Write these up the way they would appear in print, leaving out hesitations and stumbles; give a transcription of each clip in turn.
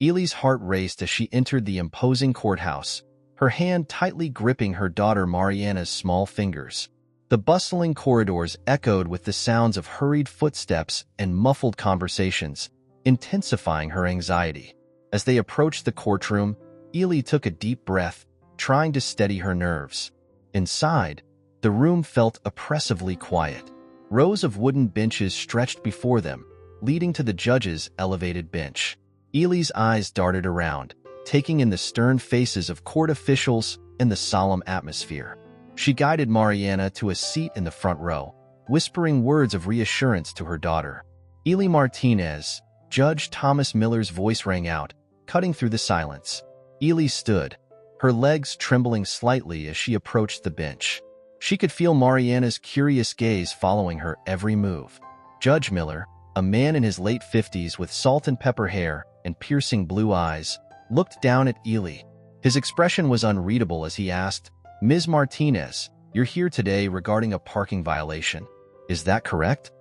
Ely's heart raced as she entered the imposing courthouse, her hand tightly gripping her daughter Mariana's small fingers. The bustling corridors echoed with the sounds of hurried footsteps and muffled conversations, intensifying her anxiety. As they approached the courtroom, Ely took a deep breath, trying to steady her nerves. Inside, the room felt oppressively quiet. Rows of wooden benches stretched before them, leading to the judge's elevated bench. Ely's eyes darted around, taking in the stern faces of court officials and the solemn atmosphere. She guided Mariana to a seat in the front row, whispering words of reassurance to her daughter. Ely Martinez, Judge Thomas Miller's voice rang out, cutting through the silence. Ely stood, her legs trembling slightly as she approached the bench. She could feel Mariana's curious gaze following her every move. Judge Miller, a man in his late 50s with salt and pepper hair and piercing blue eyes, looked down at Ely. His expression was unreadable as he asked, "Ms. Martinez, you're here today regarding a parking violation. Is that correct?"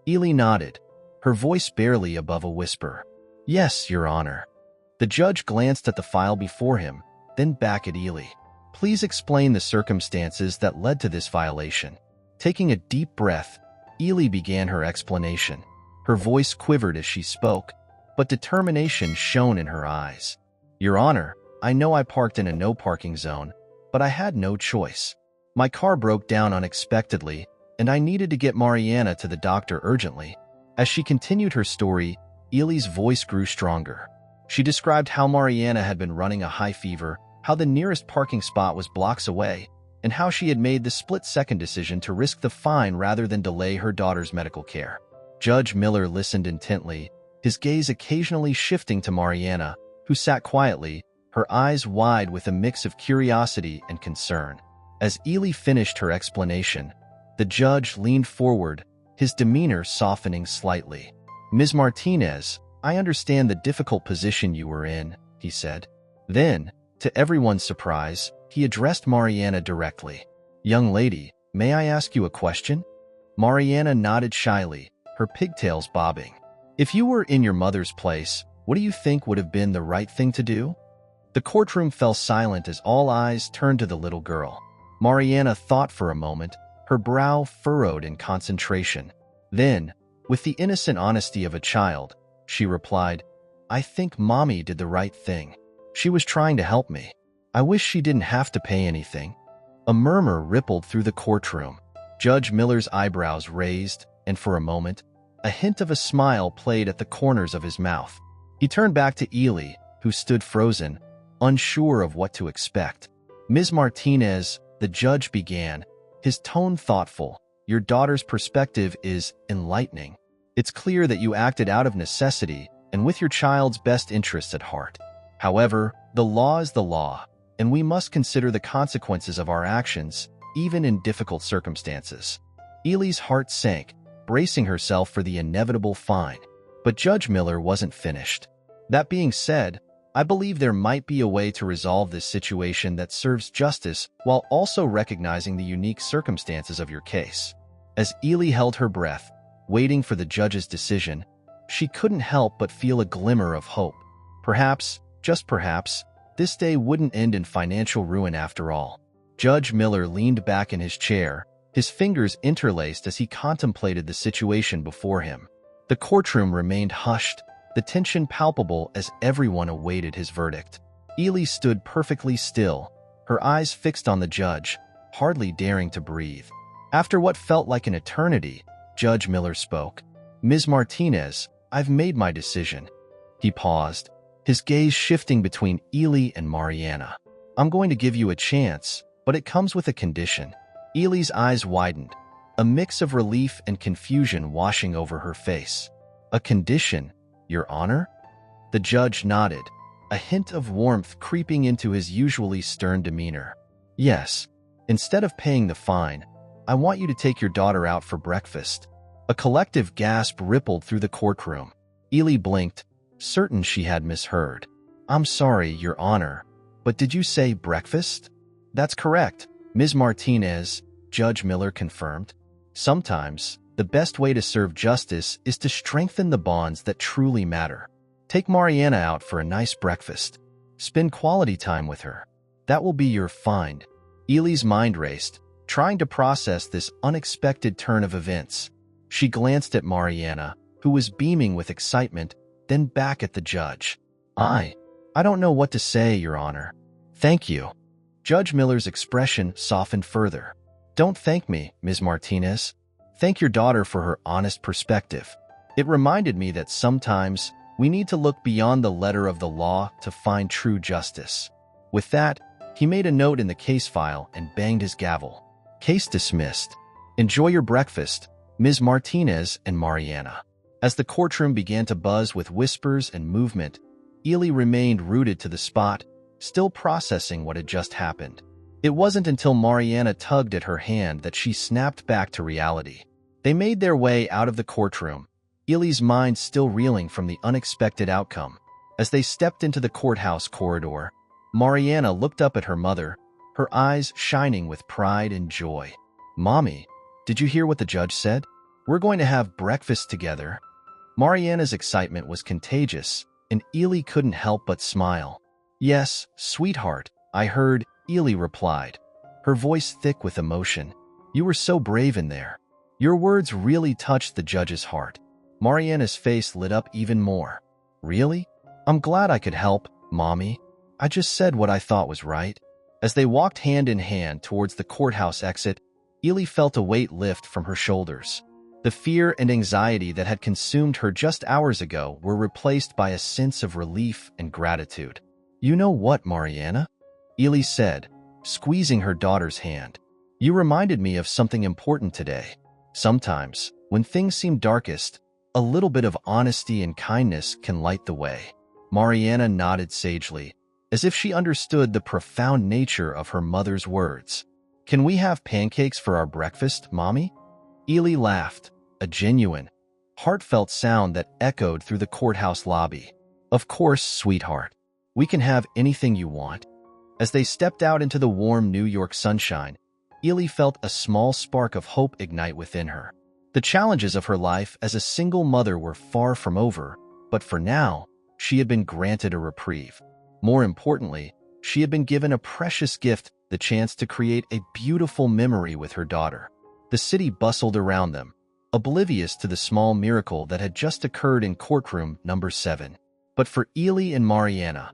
Ely nodded, her voice barely above a whisper. "Yes, Your Honor." The judge glanced at the file before him, then back at Ely. "Please explain the circumstances that led to this violation." Taking a deep breath, Ely began her explanation. Her voice quivered as she spoke, but determination shone in her eyes. "Your Honor, I know I parked in a no-parking zone, but I had no choice. My car broke down unexpectedly, and I needed to get Mariana to the doctor urgently." As she continued her story, Ely's voice grew stronger. She described how Mariana had been running a high fever, how the nearest parking spot was blocks away, and how she had made the split-second decision to risk the fine rather than delay her daughter's medical care. Judge Miller listened intently, his gaze occasionally shifting to Mariana, who sat quietly, her eyes wide with a mix of curiosity and concern. As Ely finished her explanation, the judge leaned forward, his demeanor softening slightly. "Ms. Martinez, I understand the difficult position you were in," he said. Then, to everyone's surprise, he addressed Mariana directly. "Young lady, may I ask you a question?" Mariana nodded shyly, her pigtails bobbing. "If you were in your mother's place, what do you think would have been the right thing to do?" The courtroom fell silent as all eyes turned to the little girl. Mariana thought for a moment, her brow furrowed in concentration. Then, with the innocent honesty of a child, she replied, "I think Mommy did the right thing. She was trying to help me. I wish she didn't have to pay anything." A murmur rippled through the courtroom. Judge Miller's eyebrows raised, and for a moment, a hint of a smile played at the corners of his mouth. He turned back to Ely, who stood frozen, unsure of what to expect. "Ms. Martinez," the judge began, his tone thoughtful, "your daughter's perspective is enlightening. It's clear that you acted out of necessity and with your child's best interests at heart. However, the law is the law, and we must consider the consequences of our actions, even in difficult circumstances." Ely's heart sank, bracing herself for the inevitable fine. But Judge Miller wasn't finished. "That being said, I believe there might be a way to resolve this situation that serves justice while also recognizing the unique circumstances of your case." As Ely held her breath, waiting for the judge's decision, she couldn't help but feel a glimmer of hope. Perhaps, just perhaps, this day wouldn't end in financial ruin after all. Judge Miller leaned back in his chair, his fingers interlaced as he contemplated the situation before him. The courtroom remained hushed, the tension palpable as everyone awaited his verdict. Ely stood perfectly still, her eyes fixed on the judge, hardly daring to breathe. After what felt like an eternity, Judge Miller spoke. "Ms. Martinez, I've made my decision." He paused, his gaze shifting between Ely and Mariana. "I'm going to give you a chance, but it comes with a condition." Ely's eyes widened, a mix of relief and confusion washing over her face. "A condition, Your Honor?" The judge nodded, a hint of warmth creeping into his usually stern demeanor. "Yes. Instead of paying the fine, I want you to take your daughter out for breakfast." A collective gasp rippled through the courtroom. Ely blinked, certain she had misheard. "I'm sorry, Your Honor, but did you say breakfast?" "That's correct, Ms. Martinez," Judge Miller confirmed. "Sometimes, the best way to serve justice is to strengthen the bonds that truly matter. Take Mariana out for a nice breakfast. Spend quality time with her. That will be your find. Ely's mind raced, trying to process this unexpected turn of events. She glanced at Mariana, who was beaming with excitement, then back at the judge. I don't know what to say, Your Honor. Thank you. Judge Miller's expression softened further. Don't thank me, Ms. Martinez. Thank your daughter for her honest perspective. It reminded me that sometimes we need to look beyond the letter of the law to find true justice. With that, he made a note in the case file and banged his gavel. Case dismissed. Enjoy your breakfast, Ms. Martinez and Mariana. As the courtroom began to buzz with whispers and movement, Ely remained rooted to the spot, still processing what had just happened. It wasn't until Mariana tugged at her hand that she snapped back to reality. They made their way out of the courtroom, Ely's mind still reeling from the unexpected outcome. As they stepped into the courthouse corridor, Mariana looked up at her mother, her eyes shining with pride and joy. Mommy, did you hear what the judge said? We're going to have breakfast together. Mariana's excitement was contagious, and Ely couldn't help but smile. Yes, sweetheart, I heard, Ely replied, her voice thick with emotion. You were so brave in there. Your words really touched the judge's heart. Mariana's face lit up even more. Really? I'm glad I could help, Mommy. I just said what I thought was right. As they walked hand in hand towards the courthouse exit, Ely felt a weight lift from her shoulders. The fear and anxiety that had consumed her just hours ago were replaced by a sense of relief and gratitude. You know what, Mariana? Ely said, squeezing her daughter's hand. You reminded me of something important today. Sometimes, when things seem darkest, a little bit of honesty and kindness can light the way. Mariana nodded sagely, as if she understood the profound nature of her mother's words. Can we have pancakes for our breakfast, Mommy? Ely laughed, a genuine, heartfelt sound that echoed through the courthouse lobby. Of course, sweetheart. We can have anything you want. As they stepped out into the warm New York sunshine, Ely felt a small spark of hope ignite within her. The challenges of her life as a single mother were far from over, but for now, she had been granted a reprieve. More importantly, she had been given a precious gift, the chance to create a beautiful memory with her daughter. The city bustled around them, oblivious to the small miracle that had just occurred in courtroom number 7. But for Ely and Mariana,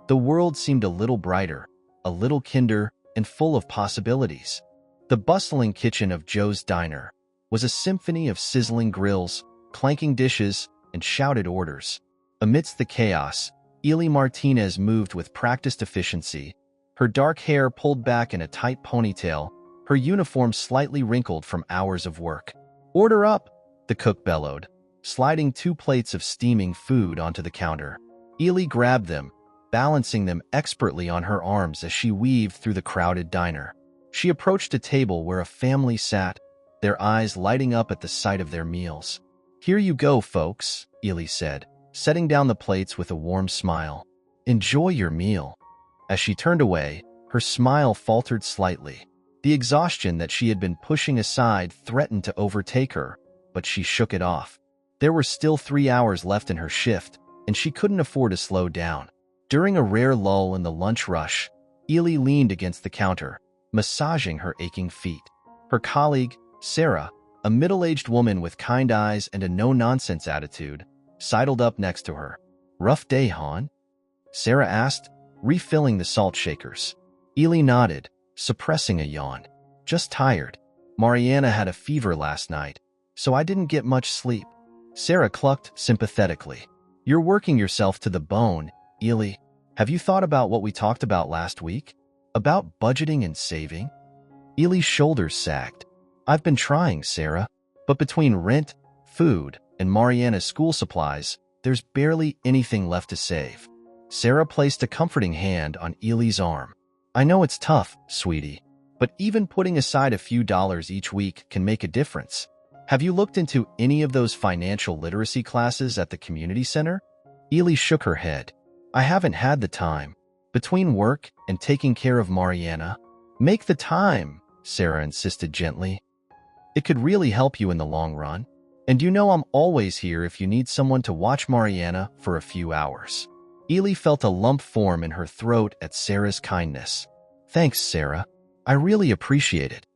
the world seemed a little brighter, a little kinder, and full of possibilities. The bustling kitchen of Joe's Diner was a symphony of sizzling grills, clanking dishes, and shouted orders. Amidst the chaos, Ely Martinez moved with practiced efficiency, her dark hair pulled back in a tight ponytail, her uniform slightly wrinkled from hours of work. Order up, the cook bellowed, sliding 2 plates of steaming food onto the counter. Ely grabbed them, balancing them expertly on her arms as she weaved through the crowded diner. She approached a table where a family sat, their eyes lighting up at the sight of their meals. Here you go, folks, Ely said, setting down the plates with a warm smile. Enjoy your meal. As she turned away, her smile faltered slightly. The exhaustion that she had been pushing aside threatened to overtake her, but she shook it off. There were still 3 hours left in her shift, and she couldn't afford to slow down. During a rare lull in the lunch rush, Ely leaned against the counter, massaging her aching feet. Her colleague, Sarah, a middle-aged woman with kind eyes and a no-nonsense attitude, sidled up next to her. Rough day, hon? Sarah asked, refilling the salt shakers. Ely nodded, suppressing a yawn. Just tired. Mariana had a fever last night, so I didn't get much sleep. Sarah clucked sympathetically. You're working yourself to the bone, Ely. Have you thought about what we talked about last week? About budgeting and saving? Ely's shoulders sagged. I've been trying, Sarah, but between rent, food, and Mariana's school supplies, there's barely anything left to save. Sarah placed a comforting hand on Ely's arm. I know it's tough, sweetie, but even putting aside a few dollars each week can make a difference. Have you looked into any of those financial literacy classes at the community center? Ely shook her head. I haven't had the time. Between work and taking care of Mariana, make the time, Sarah insisted gently. It could really help you in the long run. And you know I'm always here if you need someone to watch Mariana for a few hours. Ely felt a lump form in her throat at Sarah's kindness. Thanks, Sarah. I really appreciate it.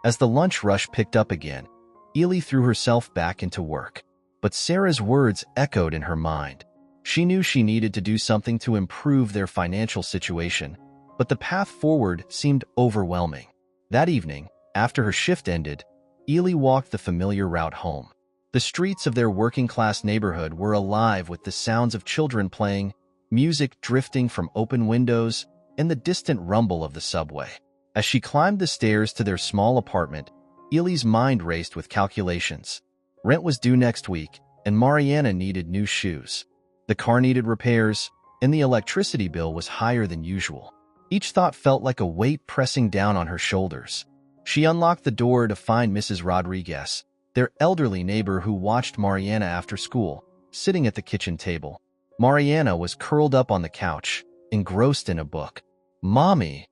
As the lunch rush picked up again, Ely threw herself back into work. But Sarah's words echoed in her mind. She knew she needed to do something to improve their financial situation, but the path forward seemed overwhelming. That evening, after her shift ended, Ely walked the familiar route home. The streets of their working-class neighborhood were alive with the sounds of children playing, music drifting from open windows, and the distant rumble of the subway. As she climbed the stairs to their small apartment, Ely's mind raced with calculations. Rent was due next week, and Mariana needed new shoes. The car needed repairs, and the electricity bill was higher than usual. Each thought felt like a weight pressing down on her shoulders. She unlocked the door to find Mrs. Rodriguez, their elderly neighbor who watched Mariana after school, sitting at the kitchen table. Mariana was curled up on the couch, engrossed in a book. "Mommy!"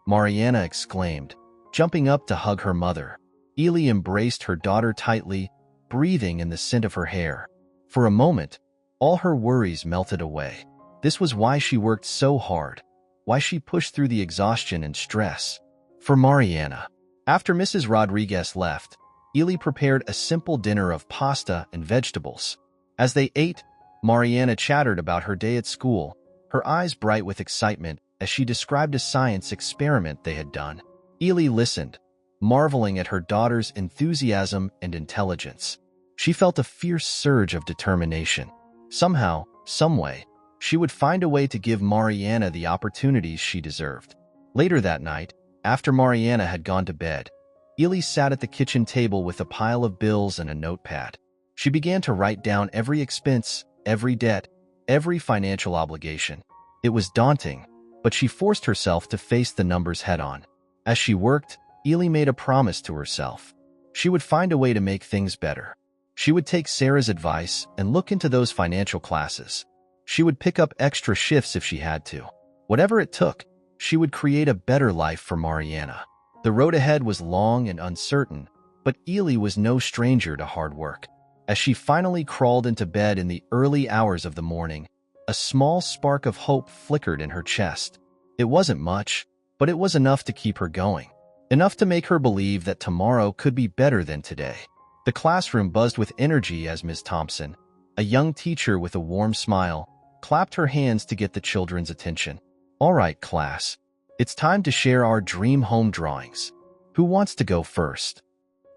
Mariana exclaimed, jumping up to hug her mother. Ely embraced her daughter tightly, breathing in the scent of her hair. For a moment, all her worries melted away. This was why she worked so hard, why she pushed through the exhaustion and stress. For Mariana. After Mrs. Rodriguez left, Ely prepared a simple dinner of pasta and vegetables. As they ate, Mariana chattered about her day at school, her eyes bright with excitement as she described a science experiment they had done. Ely listened, marveling at her daughter's enthusiasm and intelligence. She felt a fierce surge of determination. Somehow, someway, she would find a way to give Mariana the opportunities she deserved. Later that night, after Mariana had gone to bed, Ely sat at the kitchen table with a pile of bills and a notepad. She began to write down every expense, every debt, every financial obligation. It was daunting, but she forced herself to face the numbers head-on. As she worked, Ely made a promise to herself. She would find a way to make things better. She would take Sarah's advice and look into those financial classes. She would pick up extra shifts if she had to. Whatever it took, she would create a better life for Mariana. The road ahead was long and uncertain, but Ely was no stranger to hard work. As she finally crawled into bed in the early hours of the morning, a small spark of hope flickered in her chest. It wasn't much, but it was enough to keep her going. Enough to make her believe that tomorrow could be better than today. The classroom buzzed with energy as Ms. Thompson, a young teacher with a warm smile, clapped her hands to get the children's attention. "All right, class. It's time to share our dream home drawings. Who wants to go first?"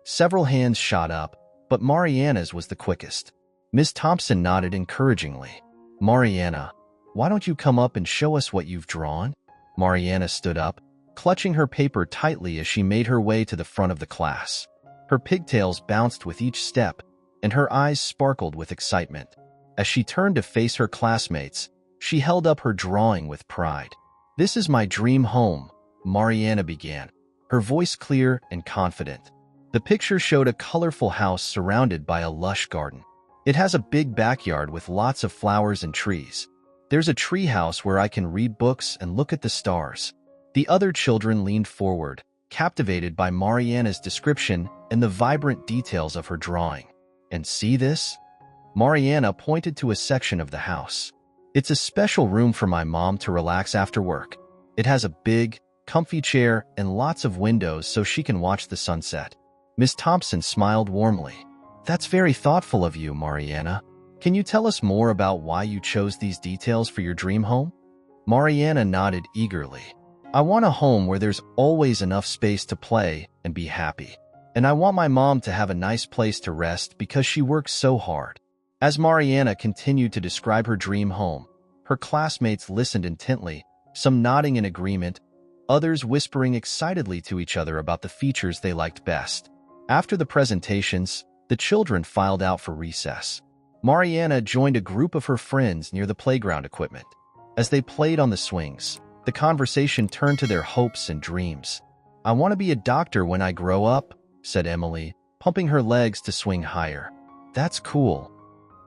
Several hands shot up, but Mariana's was the quickest. Ms. Thompson nodded encouragingly. "Mariana, why don't you come up and show us what you've drawn?" Mariana stood up, clutching her paper tightly as she made her way to the front of the class. Her pigtails bounced with each step, and her eyes sparkled with excitement. As she turned to face her classmates, she held up her drawing with pride. "This is my dream home," Mariana began, her voice clear and confident. The picture showed a colorful house surrounded by a lush garden. It has a big backyard with lots of flowers and trees. There's a tree house where I can read books and look at the stars. The other children leaned forward, captivated by Mariana's description and the vibrant details of her drawing. "And see this?" Mariana pointed to a section of the house. "It's a special room for my mom to relax after work. It has a big, comfy chair and lots of windows so she can watch the sunset." Miss Thompson smiled warmly. "That's very thoughtful of you, Mariana. Can you tell us more about why you chose these details for your dream home?" Mariana nodded eagerly. "I want a home where there's always enough space to play and be happy. And I want my mom to have a nice place to rest because she works so hard." As Mariana continued to describe her dream home, her classmates listened intently, some nodding in agreement, others whispering excitedly to each other about the features they liked best. After the presentations, the children filed out for recess. Mariana joined a group of her friends near the playground equipment. As they played on the swings, the conversation turned to their hopes and dreams. "I want to be a doctor when I grow up," said Emily, pumping her legs to swing higher. "That's cool,"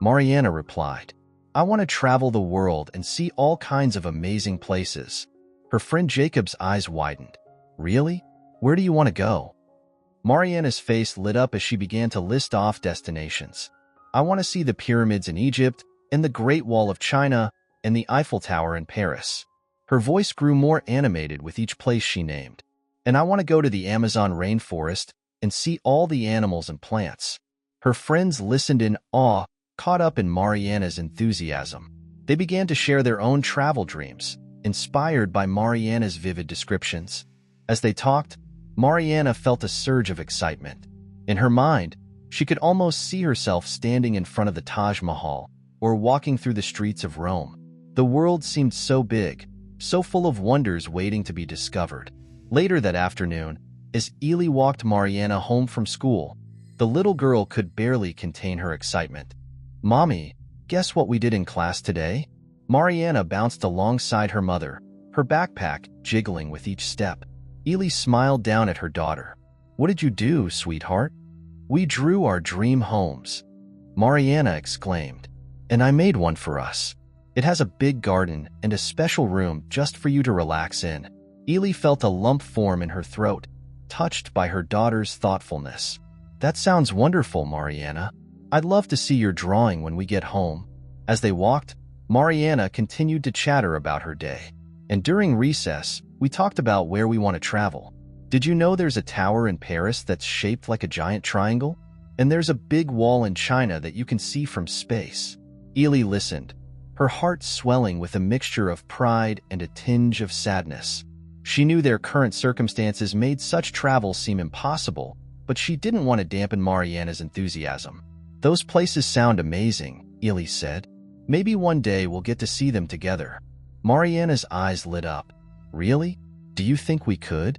Mariana replied. "I want to travel the world and see all kinds of amazing places." Her friend Jacob's eyes widened. "Really? Where do you want to go?" Mariana's face lit up as she began to list off destinations. I want to see the pyramids in Egypt, and the Great Wall of China, and the Eiffel Tower in Paris. Her voice grew more animated with each place she named. And I want to go to the Amazon rainforest and see all the animals and plants. Her friends listened in awe, caught up in Mariana's enthusiasm. They began to share their own travel dreams, inspired by Mariana's vivid descriptions. As they talked, Mariana felt a surge of excitement. In her mind, she could almost see herself standing in front of the Taj Mahal or walking through the streets of Rome. The world seemed so big, so full of wonders waiting to be discovered. Later that afternoon, as Ely walked Mariana home from school, the little girl could barely contain her excitement. "Mommy, guess what we did in class today?" Mariana bounced alongside her mother, her backpack jiggling with each step. Ely smiled down at her daughter. "What did you do, sweetheart?" "We drew our dream homes," Mariana exclaimed. "And I made one for us. It has a big garden and a special room just for you to relax in." Ely felt a lump form in her throat, touched by her daughter's thoughtfulness. "That sounds wonderful, Mariana. I'd love to see your drawing when we get home." As they walked, Mariana continued to chatter about her day. "And during recess, we talked about where we want to travel. Did you know there's a tower in Paris that's shaped like a giant triangle? And there's a big wall in China that you can see from space." Ely listened, her heart swelling with a mixture of pride and a tinge of sadness. She knew their current circumstances made such travel seem impossible, but she didn't want to dampen Mariana's enthusiasm. "Those places sound amazing," Ely said. "Maybe one day we'll get to see them together." Mariana's eyes lit up. "Really? Do you think we could?"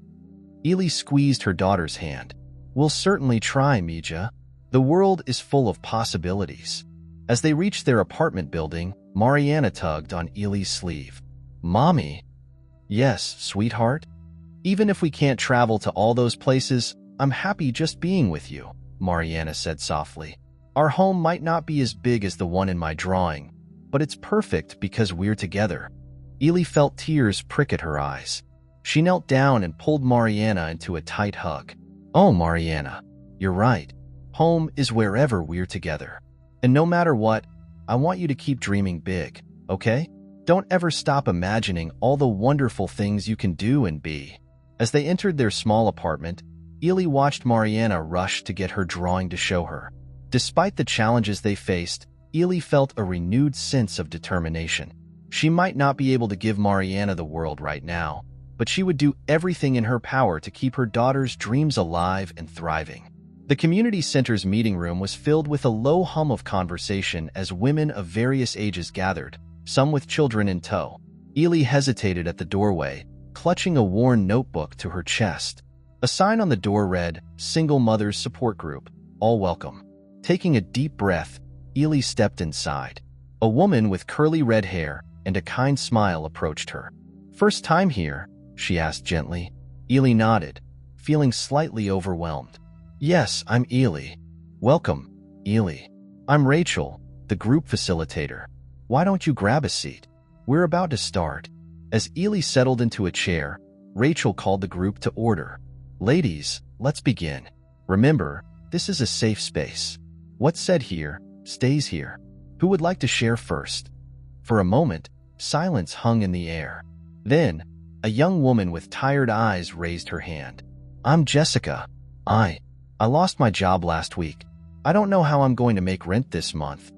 Ely squeezed her daughter's hand. "We'll certainly try, Mija. The world is full of possibilities." As they reached their apartment building, Mariana tugged on Ely's sleeve. "Mommy." "Yes, sweetheart? Even if we can't travel to all those places, I'm happy just being with you," Mariana said softly. "Our home might not be as big as the one in my drawing, but it's perfect because we're together." Ely felt tears prick at her eyes. She knelt down and pulled Mariana into a tight hug. "Oh, Mariana, you're right. Home is wherever we're together. And no matter what, I want you to keep dreaming big, okay? Don't ever stop imagining all the wonderful things you can do and be." As they entered their small apartment, Ely watched Mariana rush to get her drawing to show her. Despite the challenges they faced, Ely felt a renewed sense of determination. She might not be able to give Mariana the world right now, but she would do everything in her power to keep her daughter's dreams alive and thriving. The community center's meeting room was filled with a low hum of conversation as women of various ages gathered, some with children in tow. Ely hesitated at the doorway, clutching a worn notebook to her chest. A sign on the door read, "Single Mothers Support Group, all welcome." Taking a deep breath, Ely stepped inside. A woman with curly red hair and a kind smile approached her. "First time here?" she asked gently. Ely nodded, feeling slightly overwhelmed. "Yes, I'm Ely." "Welcome, Ely. I'm Rachel, the group facilitator. Why don't you grab a seat? We're about to start." As Ely settled into a chair, Rachel called the group to order. "Ladies, let's begin. Remember, this is a safe space. What's said here, stays here. Who would like to share first?" For a moment, silence hung in the air. Then, a young woman with tired eyes raised her hand. "I'm Jessica. I lost my job last week. I don't know how I'm going to make rent this month."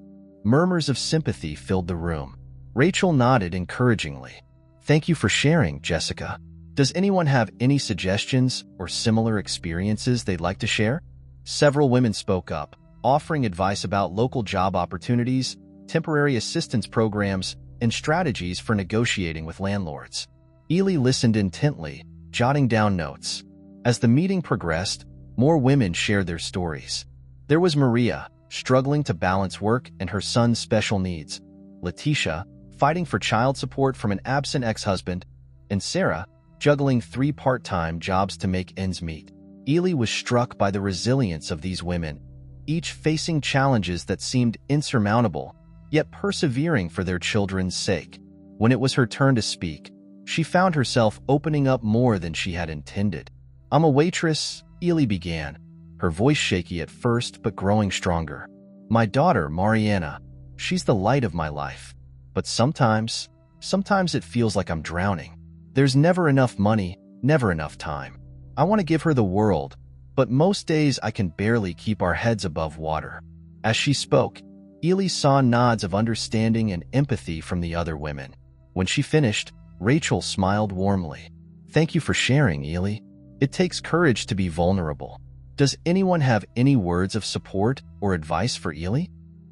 Murmurs of sympathy filled the room. Rachel nodded encouragingly. "Thank you for sharing, Jessica. Does anyone have any suggestions or similar experiences they'd like to share?" Several women spoke up, offering advice about local job opportunities, temporary assistance programs, and strategies for negotiating with landlords. Ely listened intently, jotting down notes. As the meeting progressed, more women shared their stories. There was Maria, struggling to balance work and her son's special needs, Letitia, fighting for child support from an absent ex-husband, and Sarah, juggling 3 part-time jobs to make ends meet. Ely was struck by the resilience of these women, each facing challenges that seemed insurmountable, yet persevering for their children's sake. When it was her turn to speak, she found herself opening up more than she had intended. "I'm a waitress," Ely began, her voice shaky at first but growing stronger. "My daughter, Mariana. She's the light of my life. But sometimes it feels like I'm drowning. There's never enough money, never enough time. I want to give her the world, but most days I can barely keep our heads above water." As she spoke, Ely saw nods of understanding and empathy from the other women. When she finished, Rachel smiled warmly. "Thank you for sharing, Ely. It takes courage to be vulnerable. Does anyone have any words of support or advice for Ely?"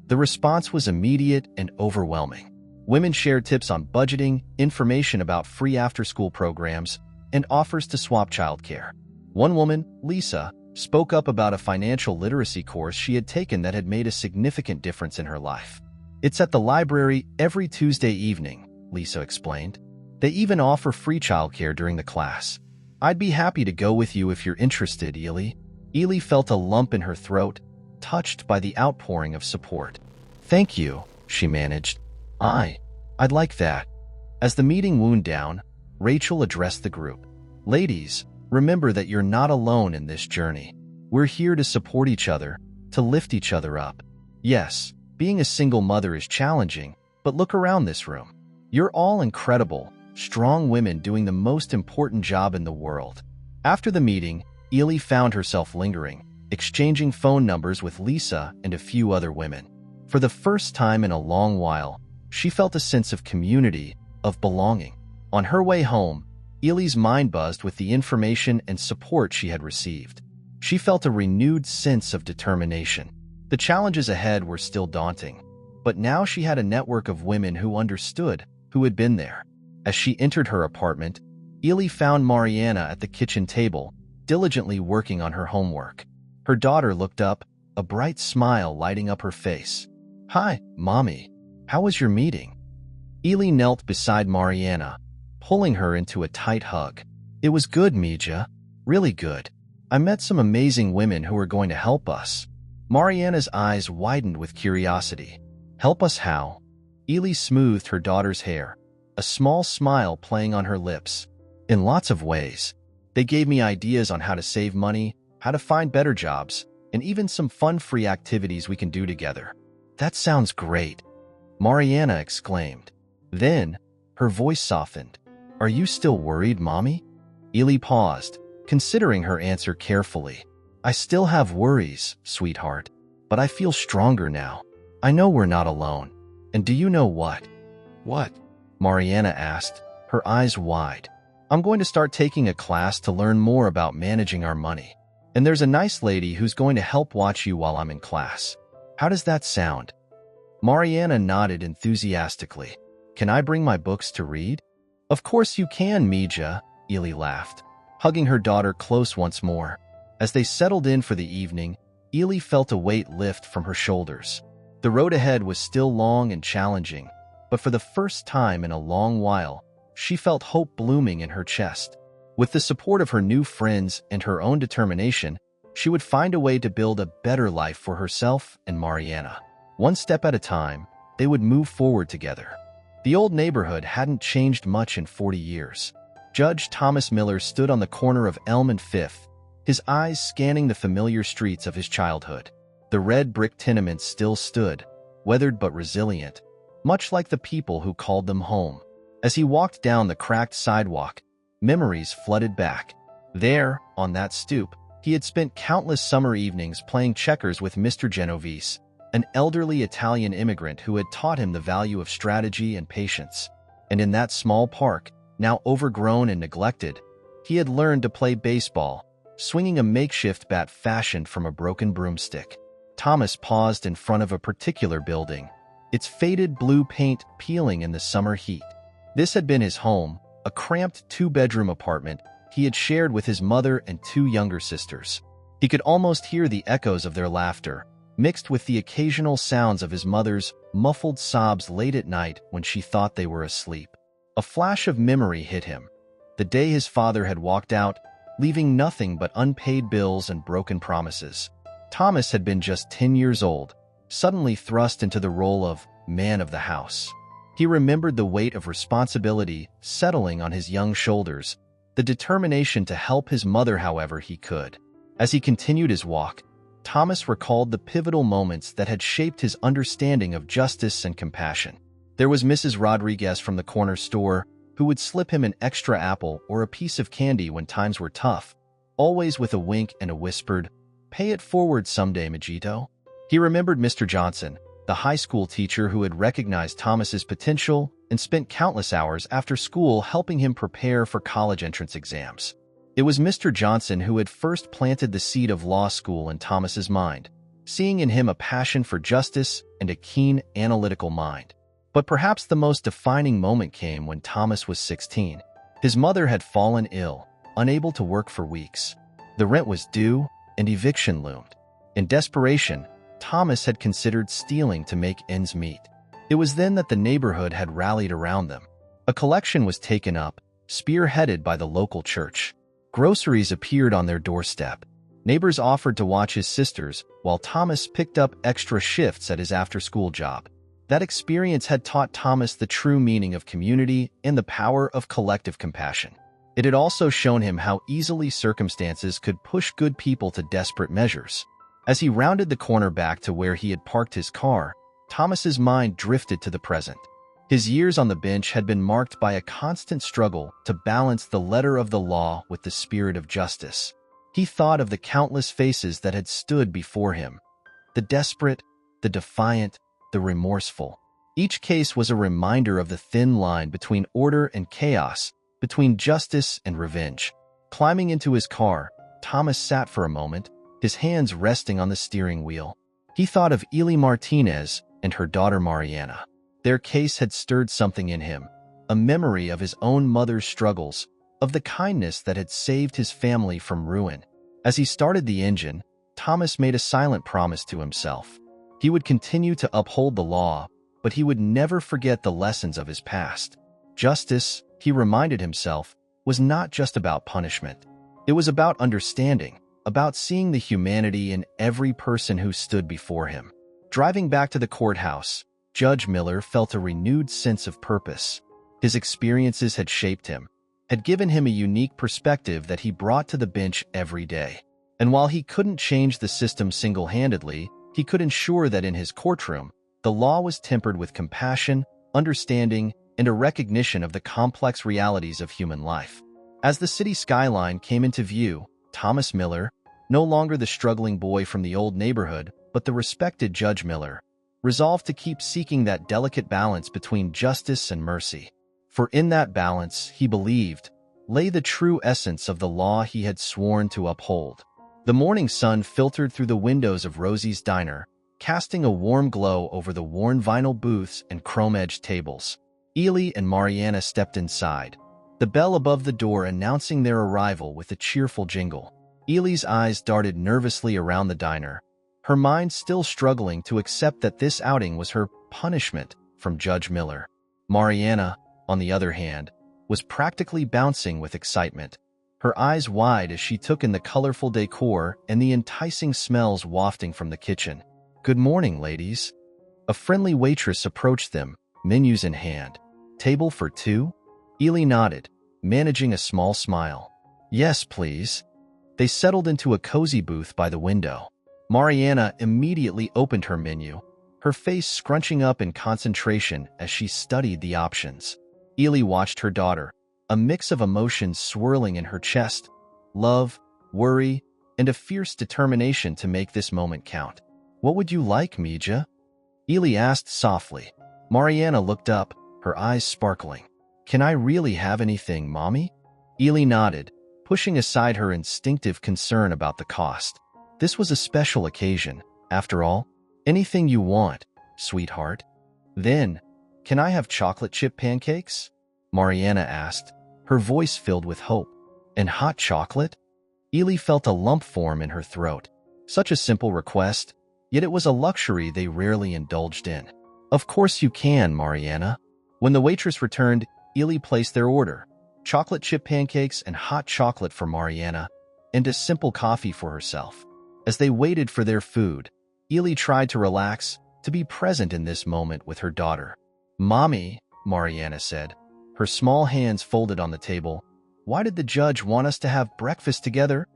The response was immediate and overwhelming. Women shared tips on budgeting, information about free after-school programs, and offers to swap childcare. One woman, Lisa, spoke up about a financial literacy course she had taken that had made a significant difference in her life. "It's at the library every Tuesday evening," Lisa explained. "They even offer free childcare during the class. I'd be happy to go with you if you're interested, Ely." Ely felt a lump in her throat, touched by the outpouring of support. "Thank you," she managed. I'd like that." As the meeting wound down, Rachel addressed the group. "Ladies, remember that you're not alone in this journey. We're here to support each other, to lift each other up. Yes, being a single mother is challenging, but look around this room. You're all incredible, strong women doing the most important job in the world." After the meeting, Ely found herself lingering, exchanging phone numbers with Lisa and a few other women. For the first time in a long while, she felt a sense of community, of belonging. On her way home, Ely's mind buzzed with the information and support she had received. She felt a renewed sense of determination. The challenges ahead were still daunting, but now she had a network of women who understood, who had been there. As she entered her apartment, Ely found Mariana at the kitchen table, diligently working on her homework. Her daughter looked up, a bright smile lighting up her face. "Hi, Mommy. How was your meeting?" Ely knelt beside Mariana, pulling her into a tight hug. "It was good, Mija. Really good. I met some amazing women who are going to help us." Mariana's eyes widened with curiosity. "Help us how?" Ely smoothed her daughter's hair, a small smile playing on her lips. "In lots of ways. They gave me ideas on how to save money, how to find better jobs, and even some fun free activities we can do together." "That sounds great," Mariana exclaimed. Then, her voice softened. "Are you still worried, Mommy?" Ely paused, considering her answer carefully. "I still have worries, sweetheart, but I feel stronger now. I know we're not alone. And do you know what?" "What?" Mariana asked, her eyes wide. "I'm going to start taking a class to learn more about managing our money. And there's a nice lady who's going to help watch you while I'm in class. How does that sound?" Mariana nodded enthusiastically. "Can I bring my books to read?" "Of course you can, Mija," Ely laughed, hugging her daughter close once more. As they settled in for the evening, Ely felt a weight lift from her shoulders. The road ahead was still long and challenging, but for the first time in a long while, she felt hope blooming in her chest. With the support of her new friends and her own determination, she would find a way to build a better life for herself and Mariana. One step at a time, they would move forward together. The old neighborhood hadn't changed much in 40 years. Judge Thomas Miller stood on the corner of Elm and Fifth, his eyes scanning the familiar streets of his childhood. The red brick tenements still stood, weathered but resilient, much like the people who called them home. As he walked down the cracked sidewalk, memories flooded back. There, on that stoop, he had spent countless summer evenings playing checkers with Mr. Genovese, an elderly Italian immigrant who had taught him the value of strategy and patience. And in that small park, now overgrown and neglected, he had learned to play baseball, swinging a makeshift bat fashioned from a broken broomstick. Thomas paused in front of a particular building, its faded blue paint peeling in the summer heat. This had been his home, a cramped two-bedroom apartment he had shared with his mother and two younger sisters. He could almost hear the echoes of their laughter, mixed with the occasional sounds of his mother's muffled sobs late at night when she thought they were asleep. A flash of memory hit him. The day his father had walked out, leaving nothing but unpaid bills and broken promises. Thomas had been just 10 years old, suddenly thrust into the role of man of the house. He remembered the weight of responsibility settling on his young shoulders, the determination to help his mother however he could. As he continued his walk, Thomas recalled the pivotal moments that had shaped his understanding of justice and compassion. There was Mrs. Rodriguez from the corner store, who would slip him an extra apple or a piece of candy when times were tough, always with a wink and a whispered, "Pay it forward someday, Majito." He remembered Mr. Johnson, the high school teacher who had recognized Thomas's potential and spent countless hours after school helping him prepare for college entrance exams. It was Mr. Johnson who had first planted the seed of law school in Thomas's mind, seeing in him a passion for justice and a keen, analytical mind. But perhaps the most defining moment came when Thomas was 16. His mother had fallen ill, unable to work for weeks. The rent was due, and eviction loomed. In desperation, Thomas had considered stealing to make ends meet. It was then that the neighborhood had rallied around them. A collection was taken up, spearheaded by the local church. Groceries appeared on their doorstep. Neighbors offered to watch his sisters, while Thomas picked up extra shifts at his after-school job. That experience had taught Thomas the true meaning of community and the power of collective compassion. It had also shown him how easily circumstances could push good people to desperate measures. As he rounded the corner back to where he had parked his car, Thomas's mind drifted to the present. His years on the bench had been marked by a constant struggle to balance the letter of the law with the spirit of justice. He thought of the countless faces that had stood before him, the desperate, the defiant, the remorseful. Each case was a reminder of the thin line between order and chaos, between justice and revenge. Climbing into his car, Thomas sat for a moment, his hands resting on the steering wheel. He thought of Eli Martinez and her daughter Mariana. Their case had stirred something in him, a memory of his own mother's struggles, of the kindness that had saved his family from ruin. As he started the engine, Thomas made a silent promise to himself. He would continue to uphold the law, but he would never forget the lessons of his past. Justice, he reminded himself, was not just about punishment. It was about understanding, about seeing the humanity in every person who stood before him. Driving back to the courthouse, Judge Miller felt a renewed sense of purpose. His experiences had shaped him, had given him a unique perspective that he brought to the bench every day. And while he couldn't change the system single-handedly, he could ensure that in his courtroom, the law was tempered with compassion, understanding, and a recognition of the complex realities of human life. As the city skyline came into view, Thomas Miller, no longer the struggling boy from the old neighborhood, but the respected Judge Miller, resolved to keep seeking that delicate balance between justice and mercy. For in that balance, he believed, lay the true essence of the law he had sworn to uphold. The morning sun filtered through the windows of Rosie's diner, casting a warm glow over the worn vinyl booths and chrome-edged tables. Eli and Mariana stepped inside, the bell above the door announcing their arrival with a cheerful jingle. Eli's eyes darted nervously around the diner, her mind still struggling to accept that this outing was her punishment from Judge Miller. Mariana, on the other hand, was practically bouncing with excitement, her eyes wide as she took in the colorful decor and the enticing smells wafting from the kitchen. "Good morning, ladies." A friendly waitress approached them, menus in hand. "Table for two?" Eli nodded, managing a small smile. "Yes, please." They settled into a cozy booth by the window. Mariana immediately opened her menu, her face scrunching up in concentration as she studied the options. Eli watched her daughter, a mix of emotions swirling in her chest, love, worry, and a fierce determination to make this moment count. "What would you like, Mija?" Eli asked softly. Mariana looked up, her eyes sparkling. "Can I really have anything, Mommy?" Eli nodded, pushing aside her instinctive concern about the cost. This was a special occasion, after all. "Anything you want, sweetheart." "Then, can I have chocolate chip pancakes?" Mariana asked, her voice filled with hope. "And hot chocolate?" Eli felt a lump form in her throat. Such a simple request, yet it was a luxury they rarely indulged in. "Of course you can, Mariana." When the waitress returned, Eli placed their order: chocolate chip pancakes and hot chocolate for Mariana, and a simple coffee for herself. As they waited for their food, Eli tried to relax, to be present in this moment with her daughter. "Mommy," Mariana said, her small hands folded on the table, "why did the judge want us to have breakfast together?"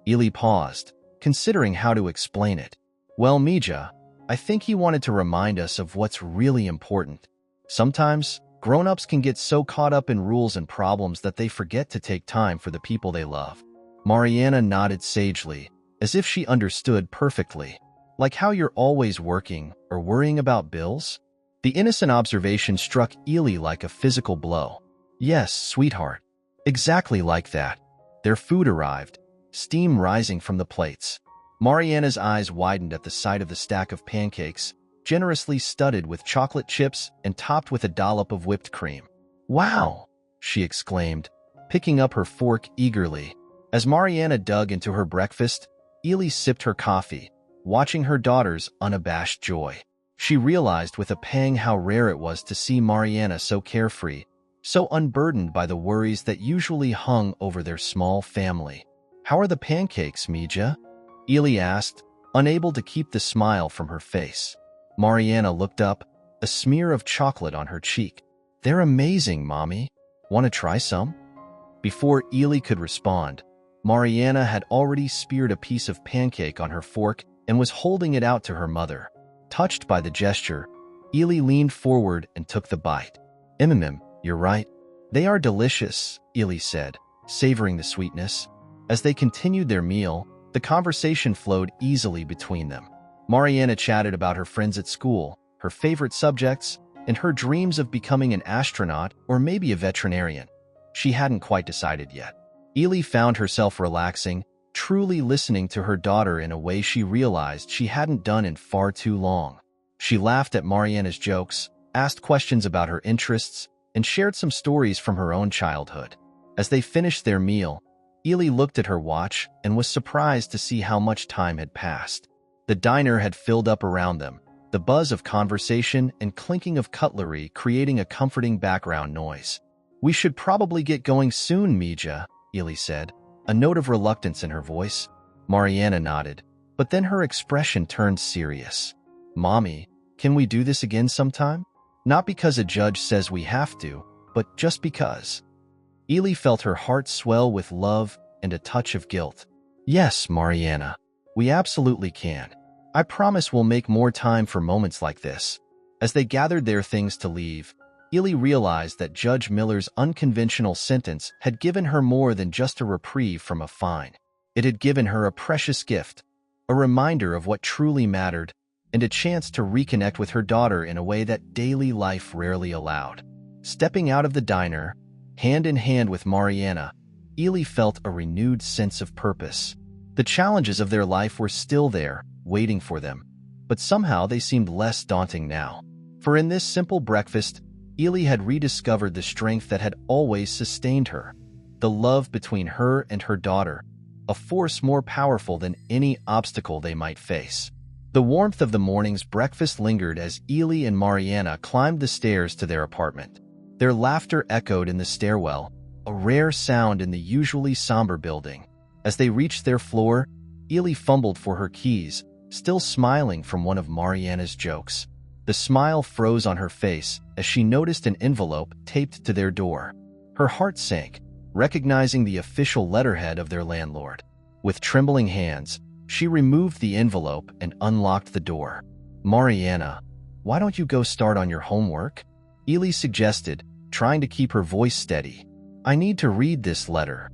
Ely paused, considering how to explain it. Well, Mija, I think he wanted to remind us of what's really important. Sometimes, grown-ups can get so caught up in rules and problems that they forget to take time for the people they love. Mariana nodded sagely, as if she understood perfectly. Like how you're always working or worrying about bills? The innocent observation struck Ely like a physical blow. Yes, sweetheart. Exactly like that. Their food arrived, steam rising from the plates. Mariana's eyes widened at the sight of the stack of pancakes, generously studded with chocolate chips and topped with a dollop of whipped cream. Wow! She exclaimed, picking up her fork eagerly. As Mariana dug into her breakfast, Ely sipped her coffee, watching her daughter's unabashed joy. She realized with a pang how rare it was to see Mariana so carefree, so unburdened by the worries that usually hung over their small family. How are the pancakes, Mija? Ely asked, unable to keep the smile from her face. Mariana looked up, a smear of chocolate on her cheek. They're amazing, Mommy. Want to try some? Before Ely could respond, Mariana had already speared a piece of pancake on her fork and was holding it out to her mother. Touched by the gesture, Ely leaned forward and took the bite. You're right. They are delicious, Ely said, savoring the sweetness. As they continued their meal, the conversation flowed easily between them. Mariana chatted about her friends at school, her favorite subjects, and her dreams of becoming an astronaut or maybe a veterinarian. She hadn't quite decided yet. Ely found herself relaxing, truly listening to her daughter in a way she realized she hadn't done in far too long. She laughed at Mariana's jokes, asked questions about her interests, and shared some stories from her own childhood. As they finished their meal, Ely looked at her watch and was surprised to see how much time had passed. The diner had filled up around them, the buzz of conversation and clinking of cutlery creating a comforting background noise. We should probably get going soon, Mija, Ely said, a note of reluctance in her voice. Mariana nodded, but then her expression turned serious. Mommy, can we do this again sometime? Not because a judge says we have to, but just because. Ely felt her heart swell with love and a touch of guilt. Yes, Mariana, we absolutely can. I promise we'll make more time for moments like this. As they gathered their things to leave, Ely realized that Judge Miller's unconventional sentence had given her more than just a reprieve from a fine. It had given her a precious gift, a reminder of what truly mattered, and a chance to reconnect with her daughter in a way that daily life rarely allowed. Stepping out of the diner, hand in hand with Mariana, Ely felt a renewed sense of purpose. The challenges of their life were still there, waiting for them, but somehow they seemed less daunting now. For in this simple breakfast, Ely had rediscovered the strength that had always sustained her, the love between her and her daughter, a force more powerful than any obstacle they might face. The warmth of the morning's breakfast lingered as Ely and Mariana climbed the stairs to their apartment. Their laughter echoed in the stairwell, a rare sound in the usually somber building. As they reached their floor, Ely fumbled for her keys, still smiling from one of Mariana's jokes. The smile froze on her face as she noticed an envelope taped to their door. Her heart sank, recognizing the official letterhead of their landlord. With trembling hands, she removed the envelope and unlocked the door. Mariana, why don't you go start on your homework? Ely suggested, trying to keep her voice steady. I need to read this letter.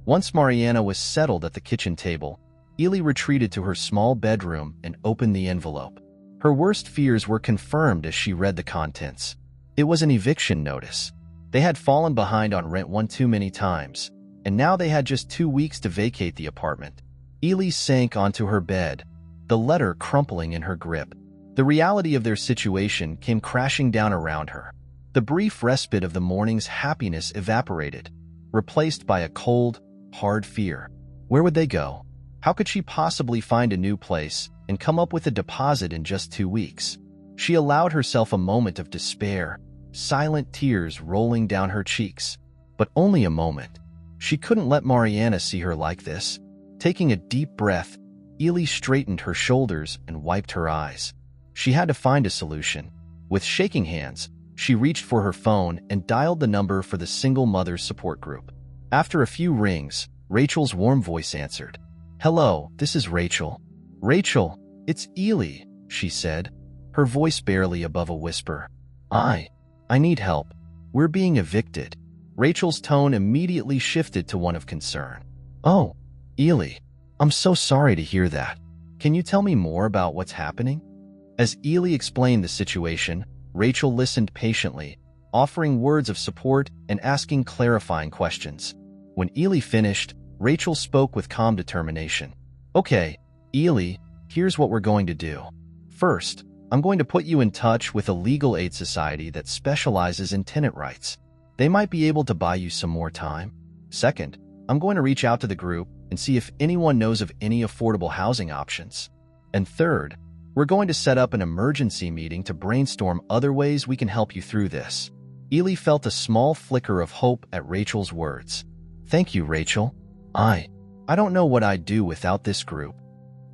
Once Mariana was settled at the kitchen table, Ely retreated to her small bedroom and opened the envelope. Her worst fears were confirmed as she read the contents. It was an eviction notice. They had fallen behind on rent one too many times, and now they had just 2 weeks to vacate the apartment. Ely sank onto her bed, the letter crumpling in her grip. The reality of their situation came crashing down around her. The brief respite of the morning's happiness evaporated, replaced by a cold, hard fear. Where would they go? How could she possibly find a new place and come up with a deposit in just 2 weeks? She allowed herself a moment of despair, silent tears rolling down her cheeks. But only a moment. She couldn't let Mariana see her like this. Taking a deep breath, Ely straightened her shoulders and wiped her eyes. She had to find a solution. With shaking hands, she reached for her phone and dialed the number for the single mother's support group. After a few rings, Rachel's warm voice answered. "Hello, this is Rachel." "Rachel, it's Ely," she said, her voice barely above a whisper. I need help. We're being evicted." Rachel's tone immediately shifted to one of concern. "Oh, Ely, I'm so sorry to hear that. Can you tell me more about what's happening?" As Ely explained the situation, Rachel listened patiently, offering words of support and asking clarifying questions. When Ely finished, Rachel spoke with calm determination. "Okay, Ely, here's what we're going to do. First, I'm going to put you in touch with a legal aid society that specializes in tenant rights. They might be able to buy you some more time. Second, I'm going to reach out to the group and see if anyone knows of any affordable housing options. And third, we're going to set up an emergency meeting to brainstorm other ways we can help you through this." Ely felt a small flicker of hope at Rachel's words. "Thank you, Rachel. I don't know what I'd do without this group."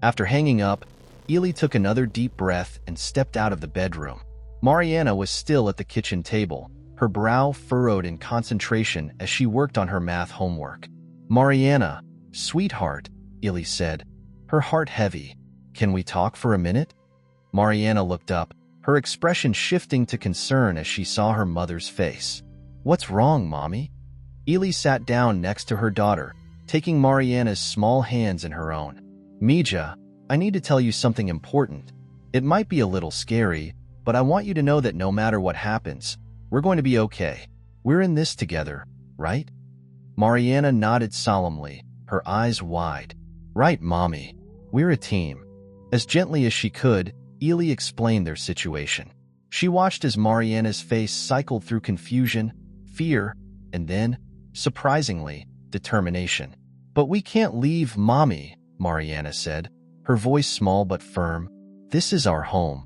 After hanging up, Ely took another deep breath and stepped out of the bedroom. Mariana was still at the kitchen table, her brow furrowed in concentration as she worked on her math homework. "Mariana, sweetheart," Ely said, her heart heavy. "Can we talk for a minute?" Mariana looked up, her expression shifting to concern as she saw her mother's face. "What's wrong, Mommy?" Ely sat down next to her daughter, taking Mariana's small hands in her own. "Mija, I need to tell you something important. It might be a little scary, but I want you to know that no matter what happens, we're going to be okay. We're in this together, right?" Mariana nodded solemnly, her eyes wide. "Right, Mommy. We're a team." As gently as she could, Ely explained their situation. She watched as Mariana's face cycled through confusion, fear, and then, surprisingly, determination. "But we can't leave, Mommy," Mariana said, her voice small but firm. "This is our home."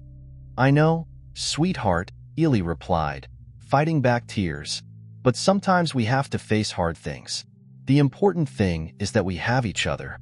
"I know, sweetheart," Ely replied, fighting back tears. "But sometimes we have to face hard things. The important thing is that we have each other."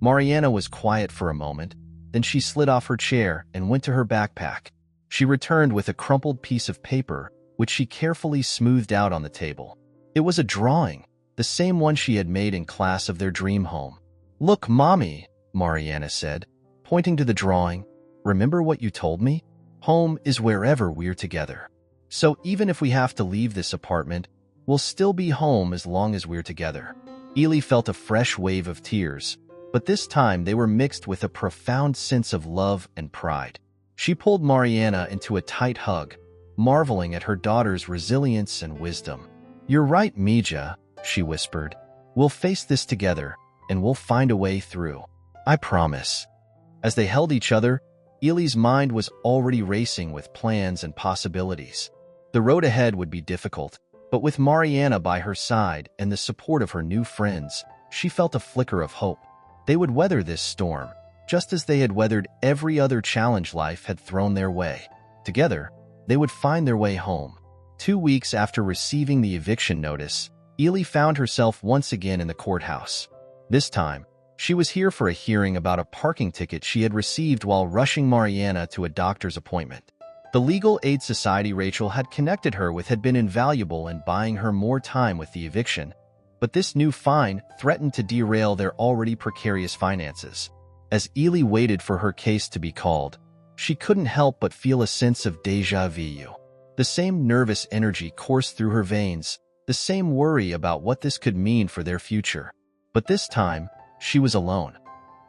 Mariana was quiet for a moment, then she slid off her chair and went to her backpack. She returned with a crumpled piece of paper, which she carefully smoothed out on the table. It was a drawing, the same one she had made in class of their dream home. "Look, Mommy," Mariana said, pointing to the drawing. "Remember what you told me? Home is wherever we're together. So even if we have to leave this apartment, we'll still be home as long as we're together." Ely felt a fresh wave of tears, but this time they were mixed with a profound sense of love and pride. She pulled Mariana into a tight hug, marveling at her daughter's resilience and wisdom. "You're right, Mija," she whispered. "We'll face this together, and we'll find a way through. I promise." As they held each other, Ely's mind was already racing with plans and possibilities. The road ahead would be difficult, but with Mariana by her side and the support of her new friends, she felt a flicker of hope. They would weather this storm, just as they had weathered every other challenge life had thrown their way. Together, they would find their way home. 2 weeks after receiving the eviction notice, Ely found herself once again in the courthouse. This time, she was here for a hearing about a parking ticket she had received while rushing Mariana to a doctor's appointment. The legal aid society Rachel had connected her with had been invaluable in buying her more time with the eviction, but this new fine threatened to derail their already precarious finances. As Ely waited for her case to be called, she couldn't help but feel a sense of déjà vu. The same nervous energy coursed through her veins, the same worry about what this could mean for their future. But this time, she was alone.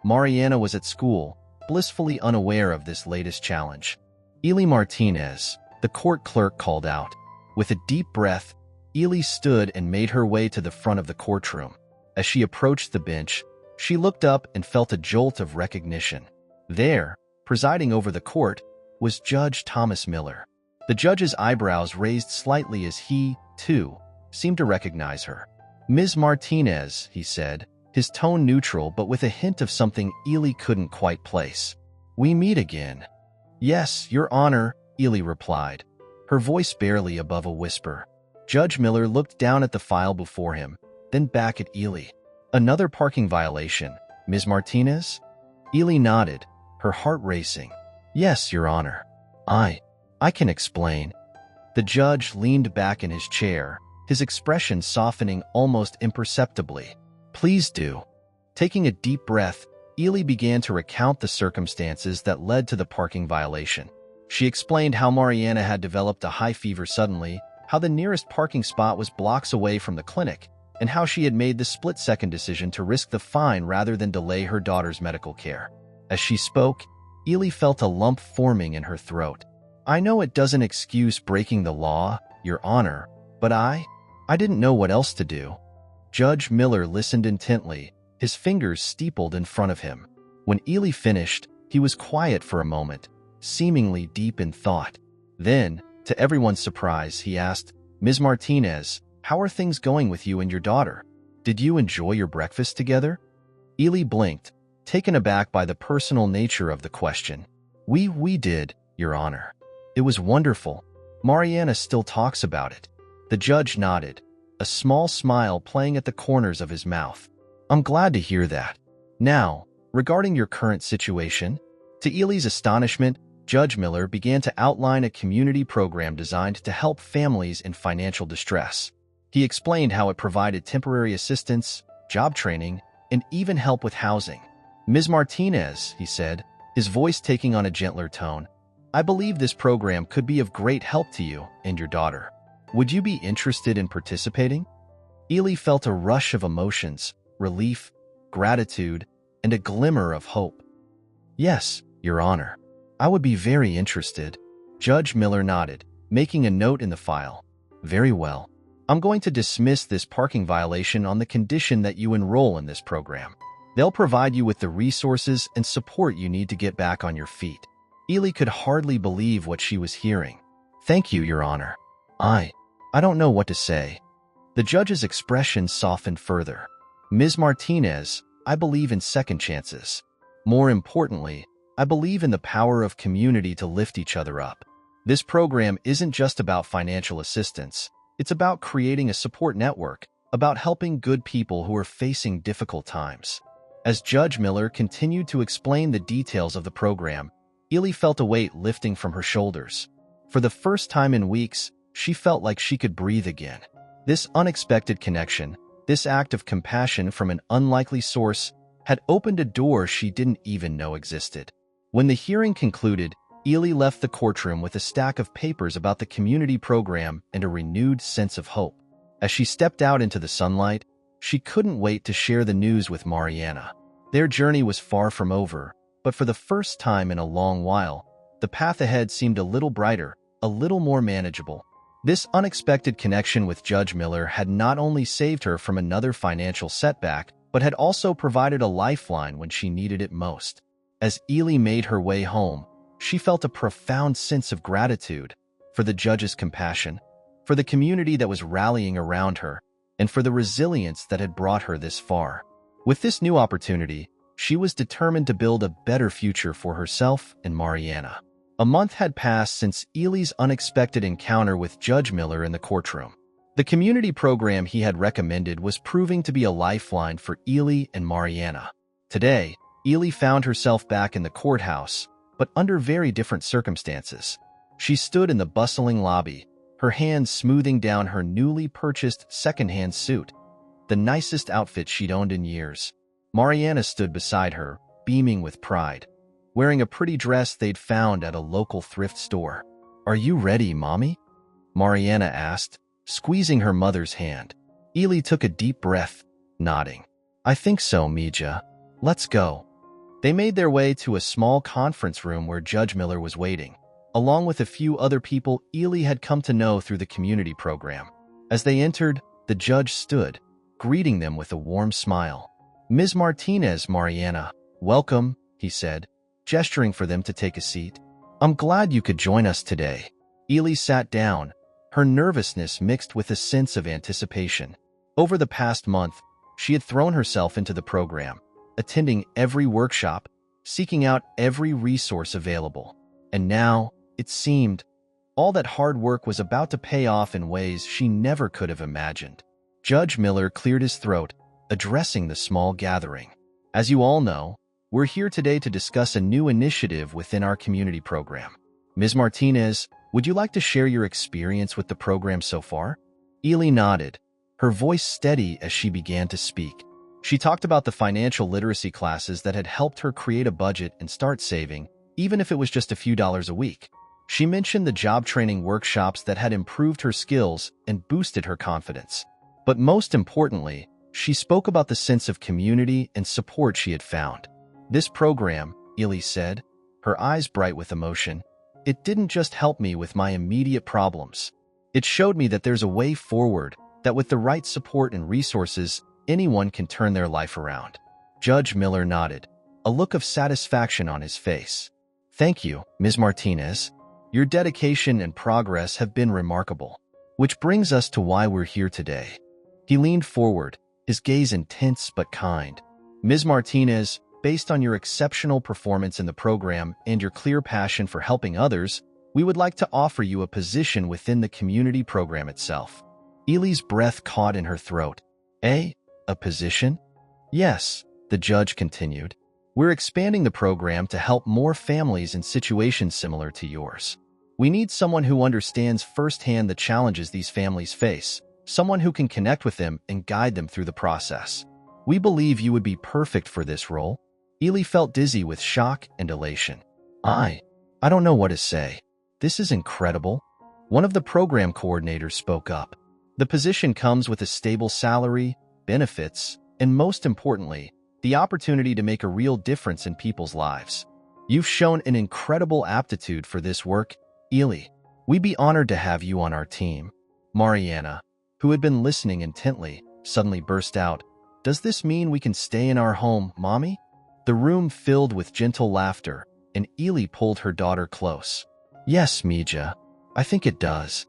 Mariana was at school, blissfully unaware of this latest challenge. "Ely Martinez," the court clerk called out. With a deep breath, Ely stood and made her way to the front of the courtroom. As she approached the bench, she looked up and felt a jolt of recognition. There, presiding over the court, was Judge Thomas Miller. The judge's eyebrows raised slightly as he, too, seemed to recognize her. "Ms. Martinez," he said, his tone neutral but with a hint of something Ely couldn't quite place. "We meet again." "Yes, Your Honor," Ely replied, her voice barely above a whisper. Judge Miller looked down at the file before him, then back at Ely. "Another parking violation, Ms. Martinez?" Ely nodded, her heart racing. "Yes, Your Honor. I can explain." The judge leaned back in his chair, his expression softening almost imperceptibly. "Please do. Taking a deep breath, Ely began to recount the circumstances that led to the parking violation. She explained how Mariana had developed a high fever suddenly, how the nearest parking spot was blocks away from the clinic, and how she had made the split-second decision to risk the fine rather than delay her daughter's medical care. As she spoke, Ely felt a lump forming in her throat. "I know it doesn't excuse breaking the law, Your Honor, but I didn't know what else to do." Judge Miller listened intently, his fingers steepled in front of him. When Ely finished, he was quiet for a moment, seemingly deep in thought. Then, to everyone's surprise, he asked, "Ms. Martinez, how are things going with you and your daughter? Did you enjoy your breakfast together?" Ely blinked, taken aback by the personal nature of the question. We did, Your Honor. It was wonderful. Mariana still talks about it." The judge nodded, a small smile playing at the corners of his mouth. "I'm glad to hear that. Now, regarding your current situation," to Ely's astonishment, Judge Miller began to outline a community program designed to help families in financial distress. He explained how it provided temporary assistance, job training, and even help with housing. "Ms. Martinez," he said, his voice taking on a gentler tone, "I believe this program could be of great help to you and your daughter. Would you be interested in participating?" Ely felt a rush of emotions, relief, gratitude, and a glimmer of hope. "Yes, Your Honor. I would be very interested." Judge Miller nodded, making a note in the file. "Very well. I'm going to dismiss this parking violation on the condition that you enroll in this program. They'll provide you with the resources and support you need to get back on your feet." Ely could hardly believe what she was hearing. "Thank you, Your Honor. I don't know what to say." The judge's expression softened further. "Ms. Martinez, I believe in second chances. More importantly, I believe in the power of community to lift each other up. This program isn't just about financial assistance. It's about creating a support network, about helping good people who are facing difficult times." As Judge Miller continued to explain the details of the program, Ely felt a weight lifting from her shoulders. For the first time in weeks, she felt like she could breathe again. This unexpected connection, this act of compassion from an unlikely source, had opened a door she didn't even know existed. When the hearing concluded, Ely left the courtroom with a stack of papers about the community program and a renewed sense of hope. As she stepped out into the sunlight, she couldn't wait to share the news with Mariana. Their journey was far from over, but for the first time in a long while, the path ahead seemed a little brighter, a little more manageable. This unexpected connection with Judge Miller had not only saved her from another financial setback, but had also provided a lifeline when she needed it most. As Ely made her way home, she felt a profound sense of gratitude for the judge's compassion, for the community that was rallying around her, and for the resilience that had brought her this far. With this new opportunity, she was determined to build a better future for herself and Mariana. A month had passed since Ely's unexpected encounter with Judge Miller in the courtroom. The community program he had recommended was proving to be a lifeline for Ely and Mariana. Today, Ely found herself back in the courthouse, but under very different circumstances. She stood in the bustling lobby, her hands smoothing down her newly purchased second-hand suit, the nicest outfit she'd owned in years. Mariana stood beside her, beaming with pride, wearing a pretty dress they'd found at a local thrift store. "Are you ready, Mommy?" Mariana asked, squeezing her mother's hand. Ely took a deep breath, nodding. "I think so, Mija. Let's go." They made their way to a small conference room where Judge Miller was waiting, along with a few other people Ely had come to know through the community program. As they entered, the judge stood, greeting them with a warm smile. "Ms. Martinez, Mariana, welcome," he said, gesturing for them to take a seat. "I'm glad you could join us today." Ely sat down, her nervousness mixed with a sense of anticipation. Over the past month, she had thrown herself into the program, attending every workshop, seeking out every resource available. And now, it seemed, all that hard work was about to pay off in ways she never could have imagined. Judge Miller cleared his throat, addressing the small gathering. "As you all know, we're here today to discuss a new initiative within our community program. Ms. Martinez, would you like to share your experience with the program so far?" Ely nodded, her voice steady as she began to speak. She talked about the financial literacy classes that had helped her create a budget and start saving, even if it was just a few dollars a week. She mentioned the job training workshops that had improved her skills and boosted her confidence. But most importantly, she spoke about the sense of community and support she had found. This program, Ely said, her eyes bright with emotion, it didn't just help me with my immediate problems. It showed me that there's a way forward, that with the right support and resources, anyone can turn their life around. Judge Miller nodded, a look of satisfaction on his face. Thank you, Ms. Martinez. Your dedication and progress have been remarkable. Which brings us to why we're here today. He leaned forward, his gaze intense but kind. Ms. Martinez, based on your exceptional performance in the program and your clear passion for helping others, we would like to offer you a position within the community program itself. Ely's breath caught in her throat. A position? Yes, the judge continued. We're expanding the program to help more families in situations similar to yours. We need someone who understands firsthand the challenges these families face, someone who can connect with them and guide them through the process. We believe you would be perfect for this role. Ely felt dizzy with shock and elation. I don't know what to say. This is incredible. One of the program coordinators spoke up. The position comes with a stable salary, benefits, and most importantly, the opportunity to make a real difference in people's lives. You've shown an incredible aptitude for this work, Ely. We'd be honored to have you on our team. Mariana, who had been listening intently, suddenly burst out. Does this mean we can stay in our home, Mommy? The room filled with gentle laughter, and Ely pulled her daughter close. Yes, Mija, I think it does.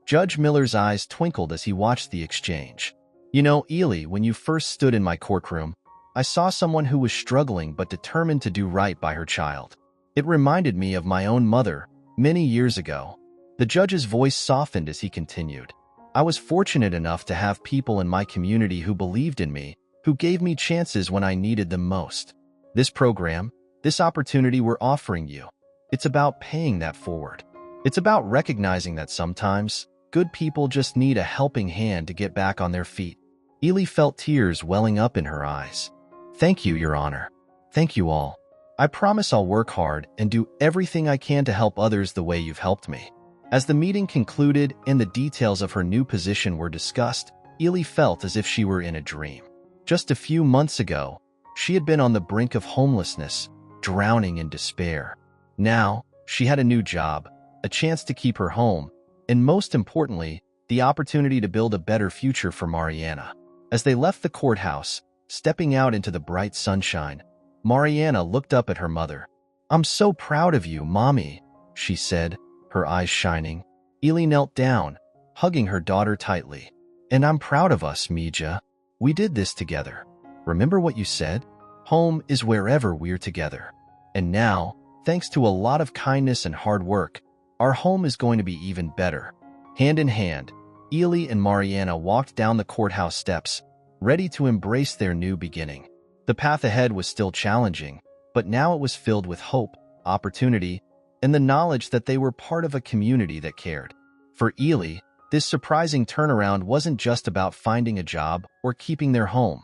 Judge Miller's eyes twinkled as he watched the exchange. You know, Ely, when you first stood in my courtroom, I saw someone who was struggling but determined to do right by her child. It reminded me of my own mother, many years ago. The judge's voice softened as he continued. I was fortunate enough to have people in my community who believed in me, who gave me chances when I needed them most. This program, this opportunity we're offering you, it's about paying that forward. It's about recognizing that sometimes, good people just need a helping hand to get back on their feet. Ely felt tears welling up in her eyes. Thank you, Your Honor. Thank you all. I promise I'll work hard and do everything I can to help others the way you've helped me. As the meeting concluded and the details of her new position were discussed, Ely felt as if she were in a dream. Just a few months ago, she had been on the brink of homelessness, drowning in despair. Now, she had a new job, a chance to keep her home, and most importantly, the opportunity to build a better future for Mariana. As they left the courthouse, stepping out into the bright sunshine, Mariana looked up at her mother. I'm so proud of you, Mommy, she said, her eyes shining. Ely knelt down, hugging her daughter tightly. And I'm proud of us, Mija. We did this together. Remember what you said? Home is wherever we're together. And now, thanks to a lot of kindness and hard work, our home is going to be even better. Hand in hand, Ely and Mariana walked down the courthouse steps, ready to embrace their new beginning. The path ahead was still challenging, but now it was filled with hope, opportunity, and the knowledge that they were part of a community that cared. For Ely, this surprising turnaround wasn't just about finding a job or keeping their home.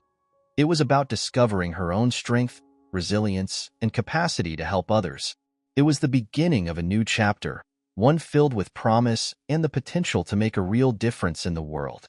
It was about discovering her own strength, resilience, and capacity to help others. It was the beginning of a new chapter, one filled with promise and the potential to make a real difference in the world.